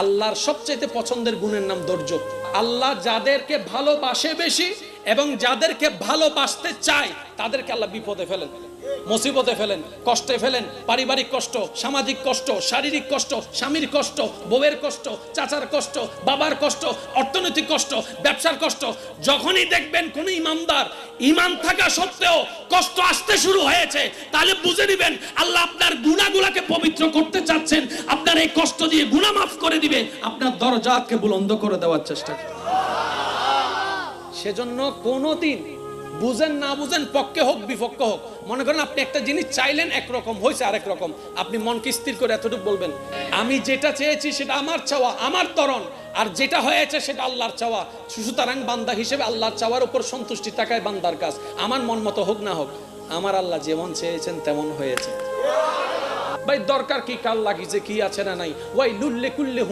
আল্লাহর সবচেয়ে পছন্দের গুণের নাম ধৈর্য। আল্লাহ যাদেরকে ভালোবাসে বেশি এবং যাদেরকে ভালোবাসতে চায় তাদেরকে আল্লাহ বিপদে ফেলেন, মুসিবতে ফেলেন, কষ্টে ফেলেন। পারিবারিক কষ্ট, সামাজিক কষ্ট, শারীরিক কষ্ট, স্বামীর কষ্ট, বউয়ের কষ্ট, চাচার কষ্ট, বাবার কষ্ট, অর্থনৈতিক কষ্ট, ব্যবসার কষ্ট। যখনই দেখবেন কোন ইমানদার ইমান থাকা সত্ত্বেও কষ্ট আসতে শুরু হয়েছে, তাহলে বুঝে নেবেন আল্লাহ আপনার গুনাহগুলোকে পবিত্র করতে চাচ্ছেন, আপনার এই কষ্ট দিয়ে গুনাহ মাফ করে দিবে, আপনার দরজাকে বুলন্দ করে দেওয়ার চেষ্টা করবে। সেজন্য কোনোদিন বুঝেন না বুঝেন, পক্ষে হোক বিপক্ষে হোক, মনে করেন আপনি একটা জিনিস চাইলেন একরকম, হয়েছে আরেক রকম, আপনি মনকে স্থির করে এতটুকু বলবেন, আমি যেটা চেয়েছি সেটা আমার চাওয়া, আমার তরণ, আর যেটা হয়েছে সেটা আল্লাহর চাওয়া। সুতরাং বান্দা হিসেবে আল্লাহর চাওয়ার উপর সন্তুষ্টি থাকায় বান্দার কাজ। আমার মন মতো হোক না হোক, আমার আল্লাহ যেমন চেয়েছেন তেমন হয়েছে। ভাই দরকার কি কাল লাগিছে কি আছে না নাই, ওয়াই লুল্লে কুল্লে